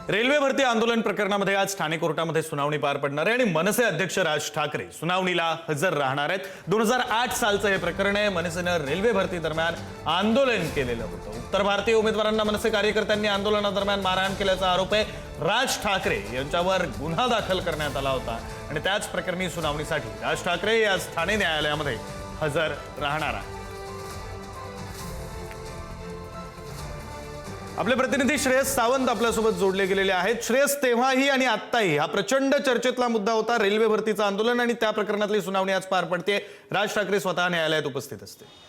Railway भरती आंदोलन प्रकरणामध्ये आज ठाणे कोर्टामध्ये सुनावणी पार पडणार आहे आणि मनसे अध्यक्ष राज ठाकरे सुनावणीला हजर राहणार आहेत। 2008 सालचं हे प्रकरण आहे। मनसेनं रेल्वे भरती दरम्यान आंदोलन केलेलं होतं। उत्तर भारतीय उमेदवारांना मनसे कार्यकर्त्यांनी आंदोलनादरम्यान मारहाण केल्याचा आरोप आहे। राज ठाकरे यांच्यावर गुन्हा दाखल करण्यात आला होता आणि त्याच प्रकरणी सुनावणीसाठी राज ठाकरे आज ठाणे न्यायालयामध्ये हजर राहणार आहेत। आपले प्रतिनिधी श्रेयस सावंत आपल्यासोबत जोडले गेलेले आहेत। श्रेयस, तेव्हाही आणि आत्ताही हा प्रचंड चर्चेतला मुद्दा होता रेल्वे भरतीचं आंदोलन आणि त्या प्रकरणातली सुनावणी आज पार पडते। राज ठाकरे स्वतः न्यायालयात उपस्थित असते।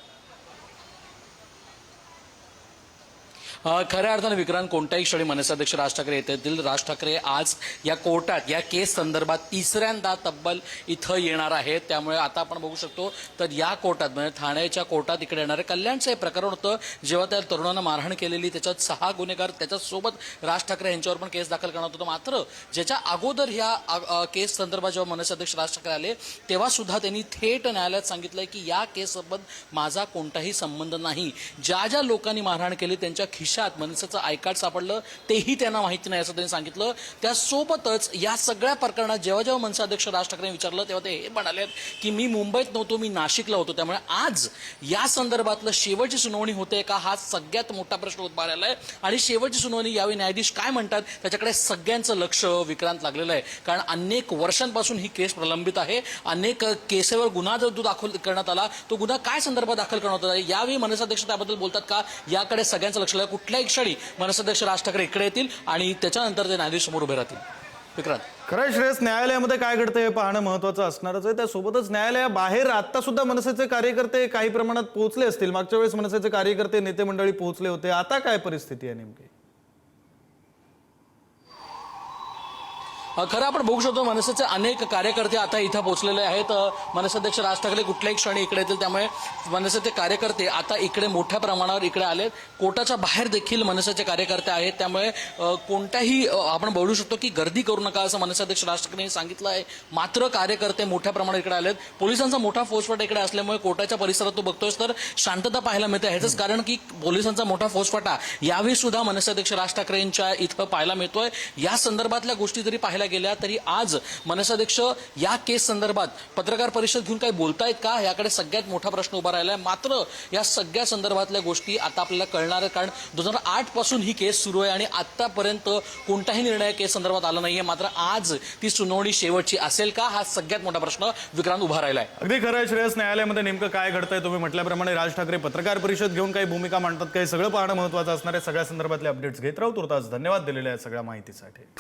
खऱ्या अर्थाने विक्रांत, कोणत्याही क्षणी मनसे अध्यक्ष राज ठाकरे येतील। राज ठाकरे आज या कोर्टात या केस संदर्भात तिसऱ्यांदा तब्बल इथं येणार आहेत। त्यामुळे आता आपण बघू शकतो तर या कोर्टात म्हणजे ठाण्याच्या कोर्टात इकडे येणारे कल्याणचं हे प्रकरण होतं, जेव्हा त्या तरुणांना मारहाण केलेली, त्याच्यात 6 गुन्हेगार, त्याच्यासोबत राज ठाकरे यांच्यावर पण केस दाखल करण्यात होतं। मात्र ज्याच्या अगोदर ह्या केस संदर्भात जेव्हा मनसे अध्यक्ष राज ठाकरे आले तेव्हा सुद्धा त्यांनी थेट न्यायालयात सांगितलंय की या केससोबत माझा कोणताही संबंध नाही। ज्या ज्या लोकांनी मारहाण केली त्यांच्या मनसेचं आय कार्ड सापडलं तेही त्यांना माहिती नाही असं त्यांनी सांगितलं। त्यासोबतच या सगळ्या प्रकरणात जेव्हा जेव्हा मनसे अध्यक्ष राज ठाकरे विचारलं तेव्हा ते हे म्हणाले की मी मुंबईत नव्हतो, मी नाशिकला होतो। त्यामुळे आज या संदर्भातलं शेवटची सुनावणी होते का हा सगळ्यात मोठा प्रश्न उद्भवलेला आहे आणि शेवटची सुनावणी यावेळी न्यायाधीश काय म्हणतात त्याच्याकडे सगळ्यांचं लक्ष विक्रांत लागलेलं आहे। कारण अनेक वर्षांपासून ही केस प्रलंबित आहे। अनेक केसेवर गुन्हा जो दाखल करण्यात आला तो गुन्हा काय संदर्भात दाखल करण्यात आला यावेळी मनसे अध्यक्ष त्याबद्दल बोलतात का याकडे सगळ्यांचं लक्ष लागलं। कुठल्याही क्षणी मनसे अध्यक्ष राज ठाकरे इकडे येतील आणि त्याच्यानंतर ते न्यायाधीश समोर उभे राहतील। विक्रांत, खरं श्रेयस, न्यायालयामध्ये काय घडतं हे पाहणं महत्त्वाचं असणारच आहे। त्यासोबतच न्यायालयाबाहेर आता सुद्धा मनसेचे कार्यकर्ते काही प्रमाणात पोहोचले असतील। मागच्या वेळेस मनसेचे कार्यकर्ते नेते मंडळी पोहोचले होते। आता काय परिस्थिती आहे नेमकी? खरं आपण बघू शकतो मनसेचे अनेक कार्यकर्ते आता इथं पोहोचलेले आहेत। मनसे अध्यक्ष राज ठाकरे कुठल्याही क्षणी इकडे येतील, त्यामुळे मनसेचे कार्यकर्ते आता इकडे मोठ्या प्रमाणावर इकडे आलेत। कोर्टाच्या बाहेर देखील मनसेचे कार्यकर्ते आहेत, त्यामुळे कोणत्याही आपण बोलू शकतो की गर्दी करू नका असं मनसे अध्यक्ष राज ठाकरे यांनी सांगितलं आहे। मात्र कार्यकर्ते मोठ्या प्रमाणात इकडे आलेत। पोलिसांचा मोठा फौजफाटा इकडे असल्यामुळे कोर्टाच्या परिसरात तो बघतोयस तर शांतता पाहायला मिळते। ह्याचंच कारण की पोलिसांचा मोठा फौजफाटा यावेळी सुद्धा मनसे अध्यक्ष राज ठाकरे यांच्या इथं पाहायला मिळतोय। या संदर्भातल्या गोष्टी जरी पाहायला गेल्या तरी आज मनसे अध्यक्ष या केस संदर्भात पत्रकार परिषद घेऊन काही बोलतायत का याकडे सगळ्यात मोठा प्रश्न उभा राहिलाय। मात्र या सगळ्या संदर्भातल्या गोष्टी आता आपल्याला कळणार आहे, कारण 2008 पासून ही केस सुरू आहे आणि आतापर्यंत कोणताही निर्णय केस संदर्भात आला नाहीये। मात्र आज ती सुनावणी शेवटची असेल का हा सगळ्यात मोठा प्रश्न विक्रांत उभा राहिलाय। अगदी खरं आहे श्रेयस, न्यायालयामध्ये नेमकं काय घडतंय तुम्ही म्हटल्याप्रमाणे राज ठाकरे पत्रकार परिषद घेऊन काही भूमिका मांडतात काही सगळं पाहणं महत्त्वाचं असणार आहे। सगळ्या संदर्भातले अपडेट्स घेत राहू। तुर्तास धन्यवाद दिलेल्या सगळ्या माहितीसाठी।